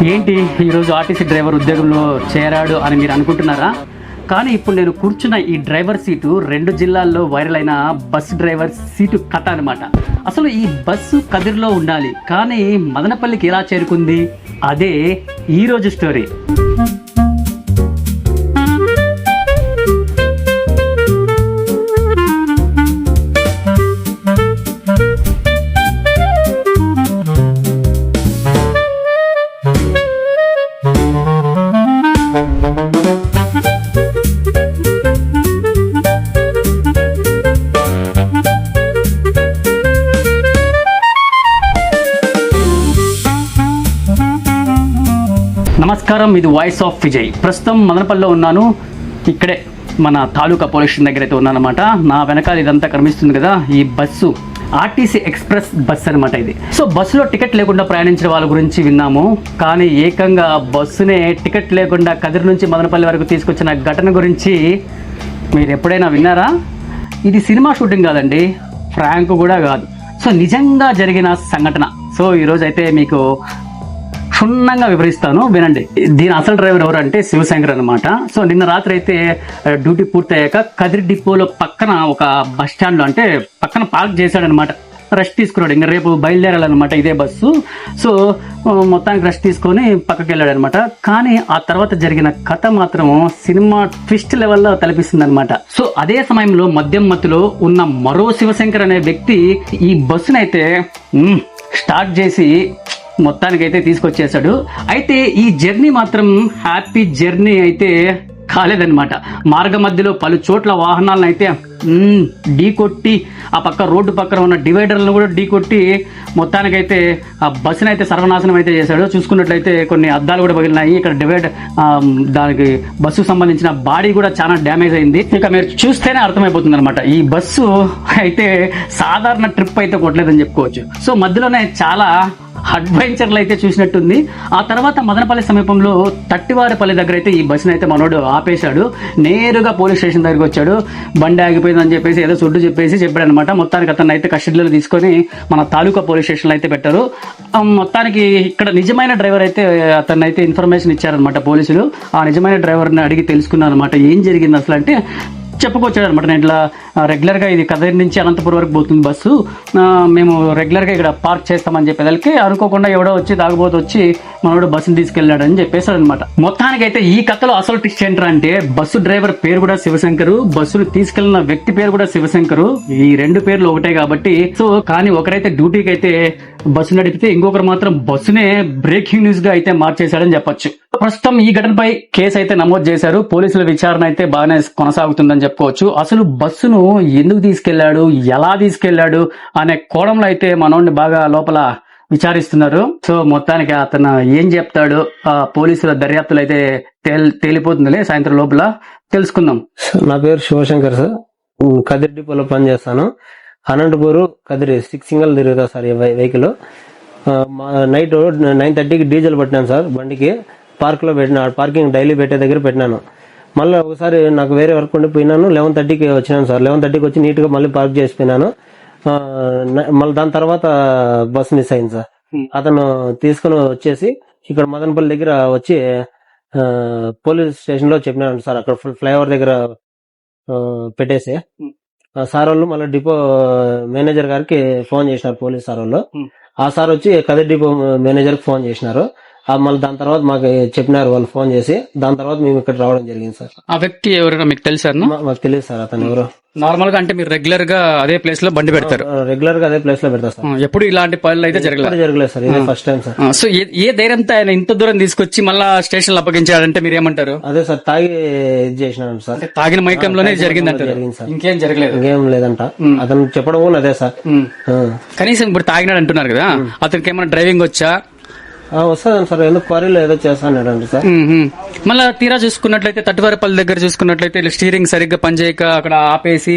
ఏంటి ఈరోజు RTC driver ఉద్యోగంలో చేరాడు అని మీరు అనుకుంటున్నారా? కానీ ఇప్పుడు నేను కూర్చున్న ఈ డ్రైవర్ సీటు 2 జిల్లాల్లో వైరల్ అయిన బస్సు డ్రైవర్ సీటు కథ అనమాట. అసలు ఈ బస్సు కదిరిలో ఉండాలి, కానీ మదనపల్లికి ఎలా చేరుకుంది, అదే ఈరోజు స్టోరీ. నమస్కారం, ఇది వాయిస్ ఆఫ్ విజయ్. ప్రస్తుతం మదనపల్లిలో ఉన్నాను. ఇక్కడే మన తాలూకా పోలీస్ స్టేషన్ దగ్గర అయితే ఉన్నానమాట. నా వెనకాల ఇదంతా కనిపిస్తుంది కదా, ఈ బస్సు ఆర్టీసీ ఎక్స్ప్రెస్ బస్సు అనమాట ఇది. సో బస్సులో టికెట్ లేకుండా ప్రయాణించిన వాళ్ళ గురించి విన్నాము, కానీ ఏకంగా బస్సునే టికెట్ లేకుండా కదిరి నుంచి మదనపల్లి వరకు తీసుకొచ్చిన ఘటన గురించి మీరు ఎప్పుడైనా విన్నారా? ఇది సినిమా షూటింగ్ కాదండి, ఫ్రాంక్ కూడా కాదు. సో నిజంగా జరిగిన సంఘటన. సో ఈరోజు అయితే మీకు క్షుణ్ణంగా వివరిస్తాను, వినండి. దీని అసలు డ్రైవర్ ఎవరు అంటే శివశంకర్ అనమాట. సో నిన్న రాత్రి అయితే డ్యూటీ పూర్తయ్యాక కదిరి డిపోలో పక్కన ఒక బస్ స్టాండ్లో అంటే పక్కన పార్క్ చేశాడనమాట. రెస్ట్ తీసుకున్నాడు, ఇంకా రేపు బయలుదేరాలన్నమాట ఇదే బస్సు. సో మొత్తానికి రెస్ట్ తీసుకొని పక్కకి వెళ్ళాడు అనమాట. కానీ ఆ తర్వాత జరిగిన కథ మాత్రం సినిమా ట్విస్ట్ లెవెల్లో తలపిస్తుంది అనమాట. సో అదే సమయంలో మద్యం మత్తులో ఉన్న మరో శివశంకర్ అనే వ్యక్తి ఈ బస్సునైతే స్టార్ట్ చేసి మొత్తానికైతే తీసుకొచ్చేసాడు. అయితే ఈ జర్నీ మాత్రం హ్యాపీ జర్నీ అయితే కాలేదన్నమాట. మార్గ మధ్యలో పలు చోట్ల వాహనాలను అయితే ఢీ కొట్టి, ఆ పక్క రోడ్డు పక్కన ఉన్న డివైడర్లను కూడా ఢీ కొట్టి మొత్తానికైతే ఆ బస్సును అయితే సర్వనాశనం అయితే చేశాడు. చూసుకున్నట్లయితే కొన్ని అద్దాలు కూడా పగిలినాయి. ఇక్కడ దానికి బస్సుకు సంబంధించిన బాడీ కూడా చాలా డ్యామేజ్ అయింది. ఇక మీరు చూస్తేనే అర్థమైపోతుంది అనమాట, ఈ బస్సు అయితే సాధారణ ట్రిప్ అయితే కొట్టలేదని చెప్పుకోవచ్చు. సో మధ్యలోనే చాలా అడ్వెంచర్లు అయితే చూసినట్టుంది. ఆ తర్వాత మదనపల్లి సమీపంలో తట్టివారిపల్లి దగ్గర అయితే ఈ బస్సును అయితే మనోడు ఆపేశాడు. నేరుగా పోలీస్ స్టేషన్ దగ్గరికి వచ్చాడు. బండి ఆగిపోయిందని చెప్పేసి ఏదో సుడ్డు చెప్పాడు అనమాట. మొత్తానికి అతన్ని అయితే కస్టడీలో తీసుకొని మన తాలూకా పోలీస్ స్టేషన్లో అయితే పెట్టారు. మొత్తానికి ఇక్కడ నిజమైన డ్రైవర్ అయితే అతన్ని అయితే ఇన్ఫర్మేషన్ ఇచ్చారనమాట పోలీసులు. ఆ నిజమైన డ్రైవర్ని అడిగి తెలుసుకున్నారు అనమాట ఏం జరిగింది అసలు అంటే. చెప్పుకొచ్చాడు అనమాట, నేను ఇట్లా రెగ్యులర్గా ఇది కదిరి నుంచి అనంతపురం వరకు పోతుంది బస్సు, మేము రెగ్యులర్గా ఇక్కడ పార్క్ చేస్తామని చెప్పేదానికి అనుకోకుండా ఎవడో వచ్చి తాగుబోతు వచ్చి మనోడు బస్సుని తీసుకెళ్ళాడు అని చెప్పేశాడు అనమాట. మొత్తానికైతే ఈ కథలో అసలు ట్విస్ట్ ఏంటంటే బస్సు డ్రైవర్ పేరు కూడా శివశంకరు, బస్సును తీసుకెళ్లిన వ్యక్తి పేరు కూడా శివశంకరు. ఈ 2 పేర్లు ఒకటే కాబట్టి. సో కానీ ఒకరైతే డ్యూటీకి అయితే బస్సు నడిపితే ఇంకొకరు మాత్రం బస్సునే బ్రేకింగ్ న్యూస్ గా అయితే మార్చేశాడని చెప్పొచ్చు. ప్రస్తుతం ఈ ఘటనపై కేసు అయితే నమోదు చేశారు. పోలీసుల విచారణ అయితే బాగానే కొనసాగుతుందని చెప్పుకోవచ్చు. అసలు బస్సును ఎందుకు తీసుకెళ్లాడు, ఎలా తీసుకెళ్లాడు అనే కోణంలో అయితే మనోడిని బాగా లోపల విచారిస్తున్నారు. సో మొత్తానికి అతను ఏం చెప్తాడు పోలీసుల దర్యాప్తులు అయితే తేలిపోతుందిలే సాయంత్రం లోపల తెలుసుకుందాం. నా పేరు శివశంకర్ సార్, కదిరి డిపోలో పనిచేస్తాను. అనంతపూర్ కదిరి 6 సింగల్ తిరుగుతా సార్ ఈ వెహికల్. నైట్ 9:30కి డీజిల్ పెట్టినాను సార్ బండికి. పార్క్ లో పెట్టినా, పార్కింగ్ డైలీ పెట్టే దగ్గర పెట్టినాను. మళ్ళీ ఒకసారి నాకు వేరే వర్క్ ఉండి పోయినాను. 11:30కి వచ్చినాను సార్. 11:30కి వచ్చి నీట్ గా మళ్ళీ పార్క్ చేసిపోయినాను. మళ్ళీ దాని తర్వాత బస్ మిస్ అయింది సార్. అతను తీసుకుని వచ్చేసి ఇక్కడ మదనపల్లి దగ్గర వచ్చి పోలీస్ స్టేషన్ లో చెప్పినాను సార్. అక్కడ ఫ్లైఓవర్ దగ్గర పెట్టేసి సార్ వాళ్ళు మళ్ళీ డిపో మేనేజర్ గారికి ఫోన్ చేసినారు, పోలీస్ సార్ వాళ్ళు. ఆ సార్ వచ్చి కదిరి డిపో మేనేజర్ కి ఫోన్ చేసినారు. మళ్ళీ దాని తర్వాత మాకు చెప్పినారు వాళ్ళు ఫోన్ చేసి. దాని తర్వాత మేము ఇక్కడ రావడం జరిగింది సార్. ఆ వ్యక్తి ఎవరైనా మీకు తెలుసా? మాకు తెలియదు సార్ అతను ఎవరు. నార్మల్ గా అంటే మీరు రెగ్యులర్ గా అదే ప్లేస్ లో బండి పెడతారు? రెగ్యులర్ గా అదే ప్లేస్ లో పెడతారు సార్. ఎప్పుడు ఇలాంటి పనులు అయితే జరగలేదు సార్, ఇదే ఫస్ట్ టైం సార్. సో ఏ ధైర్యంతో ఆయన ఇంత దూరం తీసుకొచ్చి మళ్ళా స్టేషన్ లో అప్పగించాడంటే మీరు ఏమంటారు? అదే సార్, తాగి ఇది చేసినాడు సార్. తాగిన మైకంలోనే జరిగిందంట, ఇంకేం జరగలేదు? ఇంకేం లేదంట, అతను చెప్పడం కూడా అదే సార్. కనీసం ఇప్పుడు తాగినాడు అంటున్నారు కదా, అతనికి ఏమైనా డ్రైవింగ్ వచ్చా? వస్తాను సార్, ఏదో క్వారీలో ఏదో చేస్తానండి సార్. మళ్ళీ తీరా చూసుకున్నట్లయితే తట్టువారపల్లి దగ్గర చూసుకున్నట్లయితే స్టీరింగ్ సరిగ్గా పనిచేయక అక్కడ ఆపేసి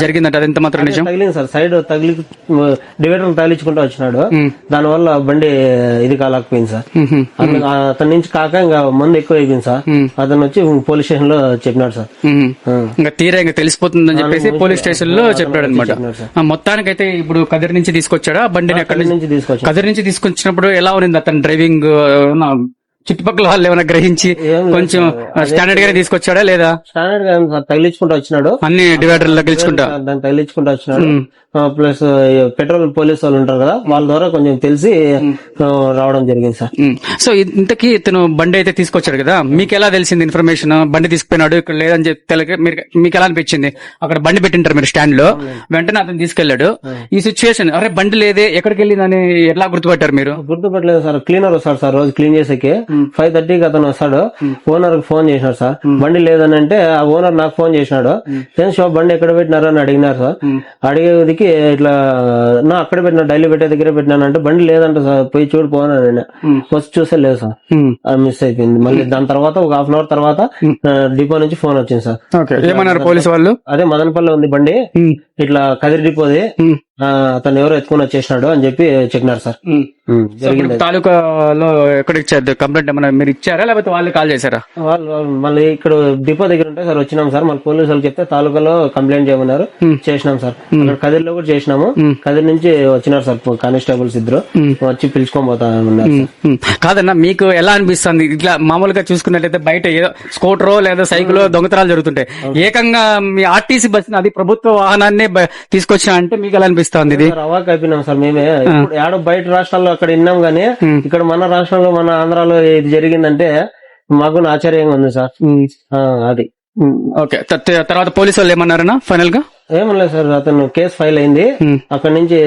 జరిగిందంట, అది ఎంత మాత్రం నిజం? తగిలింది సార్, సైడ్ తగిలి డివైడర్ తగిలించుకుంటూ వచ్చినాడు, దానివల్ల బండి ఇది కాలేకపోయింది సార్. అతని నుంచి కాక ఇంకా మందు ఎక్కువ అయిపోయింది సార్. అతను వచ్చి పోలీస్ స్టేషన్ లో చెప్పినాడు సార్. ఇంకా తీరా ఇంకా తెలిసిపోతుందని చెప్పేసి పోలీస్ స్టేషన్ లో చెప్పాడు అనమాట. మొత్తానికైతే ఇప్పుడు కదిరి నుంచి తీసుకొచ్చాడా బండిని? అక్కడి నుంచి తీసుకొచ్చాడు. కదిరి నుంచి తీసుకొచ్చినప్పుడు ఎలా ఉంది అతను డ్రైవింగ్? చుట్టుపక్కల వాళ్ళు ఏమైనా గ్రహించి కొంచెం స్టాండర్డ్ గానే తీసుకొచ్చాడా లేదా? స్టాండర్డ్ గా తగిలించుకుంటూ వచ్చినాడు, అన్ని డివైడర్లు తగిలించుకుంటా దాన్ని తగిలించుకుంటూ వచ్చినాడు. ప్లస్ పెట్రోల్ పోలీస్ వాళ్ళు ఉంటారు కదా, వాళ్ళ ద్వారా కొంచెం తెలిసి రావడం జరిగింది సార్. సో ఇంతకీ ఇతను బండి అయితే తీసుకొచ్చాడు కదా, మీకు ఎలా తెలిసింది ఇన్ఫర్మేషన్? బండి తీసుకుపోయినాడు ఇక్కడ లేదని చెప్పి మీకు ఎలా అనిపించింది? అక్కడ బండి పెట్టింటారు మీరు స్టాండ్ లో, వెంటనే అతను తీసుకెళ్లాడు. ఈ సిచ్యువేషన్ అరే బండి లేదే ఎక్కడికి వెళ్ళిందని ఎట్లా గుర్తుపట్టారు మీరు? గుర్తుపట్టలేదు సార్, క్లీనర్ వస్తాడు సార్ రోజు క్లీన్ చేసేకి. 5:30కి అతను వస్తాడు, ఓనర్ కి ఫోన్ చేసినాడు సార్, బండి లేదని అంటే ఆ ఓనర్ నాకు ఫోన్ చేసినాడు. బండి ఎక్కడ పెట్టినారు అని అడిగినారు సార్. అడిగేదికి ఇట్లా నా అక్కడ పెట్టినా, డైలీ పెట్టే దగ్గర పెట్టినాను అంటే బండి లేదంట సార్, పోయి చూడు పోనా వచ్చి చూసే లేదు సార్, మిస్ అయిపోయింది. మళ్ళీ దాని తర్వాత ఒక హాఫ్ అన్ అవర్ తర్వాత డిపో నుంచి ఫోన్ వచ్చింది సార్. ఏమన్నారు పోలీసు వాళ్ళు? అదే మదనపల్లి ఉంది బండి, ఇట్లా కదిరి డిపోది, అతను ఎవరో ఎత్తుకుని వచ్చేసినాడు అని చెప్పి చెప్పినారు సార్. జరిగింది. తాలూకాలో ఎక్కడ ఇచ్చారు కంప్లైంట్? ఏమన్నా మీరు ఇచ్చారా లేకపోతే వాళ్ళు కాల్ చేశారా? వాళ్ళు మళ్ళీ ఇక్కడ డిపో దగ్గర ఉంటే సార్ వచ్చినాం సార్, మళ్ళీ పోలీసు వాళ్ళు చెప్తే తాలూకాలో కంప్లైంట్ చేయమన్నారు, చేసినాం సార్. అక్కడ కదిరిలో కూడా చేసినాము, కదిరి నుంచి వచ్చినారు సార్ కానిస్టేబుల్స్ ఇద్దరు, వచ్చి పిలుచుకొని పోతా ఉన్నారు. కాదన్నా మీకు ఎలా అనిపిస్తుంది? ఇట్లా మామూలుగా చూసుకున్నట్లయితే బయట ఏదో స్కూటరో లేదా సైకిల్ దొంగతనాలు జరుగుతుంటాయి, ఏకంగా మీ ఆర్టీసీ బస్ అది ప్రభుత్వ వాహనాన్ని తీసుకొచ్చినా అంటే మీకు ఎలా అనిపిస్తుంది? ఇది అవాక్ అయిపోయినాం సార్ మేమే. ఇప్పుడు ఏడో బయట రాష్ట్రాల్లో అక్కడ విన్నాం గానీ, ఇక్కడ మన రాష్ట్రంలో మన ఆంధ్రాలో ఇది జరిగిందంటే మాకు ఆశ్చర్యంగా ఉంది సార్. అది ఓకే. తర్వాత పోలీసు వాళ్ళు ఏమన్నారన్నా ఫైనల్ గా? ఏమనలేదు సార్, అతను కేసు ఫైల్ అయింది. అక్కడ నుంచి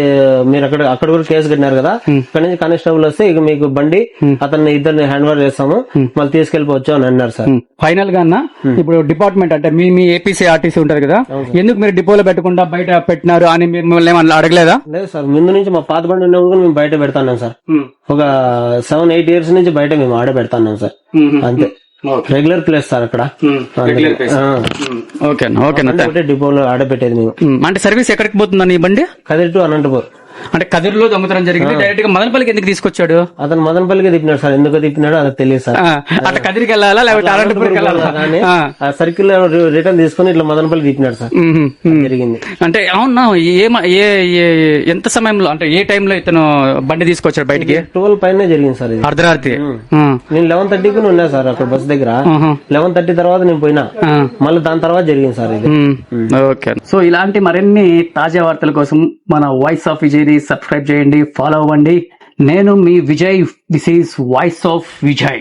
మీరు అక్కడ కూడా కేసు కట్టినారు కదా, అక్కడ నుంచి కానిస్టేబుల్ వస్తే ఇక మీకు బండి అతన్ని ఇద్దరిని హ్యాండ్ ఓవర్ చేస్తాము, మళ్ళీ తీసుకెళ్లిపోవచ్చు అని అన్నారు సార్. ఫైనల్ గా అన్న ఇప్పుడు డిపార్ట్మెంట్ అంటే మీ ఏపీసీ ఆర్టీసీ ఉంటది కదా, ఎందుకు మీరు డిపోలో పెట్టకుండా బయట పెట్టినారు అని మిమ్మల్ని ఏమన్నా అడగలేదా? లేదు సార్, ముందు నుంచి మా పాత బండి ఉన్నప్పుడు మేము బయట పెడతాన్నాం సార్. ఒక 7-8 years నుంచి బయట మేము ఆడ పెడతాన్నాం సార్. అంతే, రెగ్యులర్ ప్లేస్ సార్ అక్కడ. డిపోలో ఆడబెట్టేది మేము. అంటే సర్వీస్ ఎక్కడికి పోతుందని ఈ బండి? కదిరి టు అనంతపూర్. అంటే కదిరిలో దొంగతనం జరిగింది, డైరెక్ట్ గా మదనపల్లికి ఎందుకు తీసుకొచ్చాడు? అతను మదనపల్లికి తిప్పినాడు సార్, ఎందుకు తిప్పినాడు అది తెలియదు సార్. అట్లా కదిరికి వెళ్ళాలా లేకపోతే అనంతపూర్కి వెళ్ళాలా? ఆ సర్కిల్ రిటర్న్ తీసుకుని ఇట్లా మదనపల్లి తిప్పినాడు సార్, జరిగింది. అంటే అవునా, ఎంత సమయంలో అంటే ఏ టైంలో ఇతను బండి తీసుకొచ్చాడు బయటికి? 12 పైన జరిగింది సార్ ఇది, అర్ధరాత్రి. నేను 11:30కి ఉన్నా సార్ అక్కడ బస్ దగ్గర. 11:30 తర్వాత నేను పోయినా, మళ్ళీ దాని తర్వాత జరిగింది సార్ ఇది. ఓకే. సో ఇలాంటి మరిన్ని తాజా వార్తల కోసం మన వాయిస్ ఆఫ్ విజయ్ సబ్స్క్రైబ్ చేయండి, ఫాలో అవ్వండి. నేను మీ Vijay, this is voice of Vijay.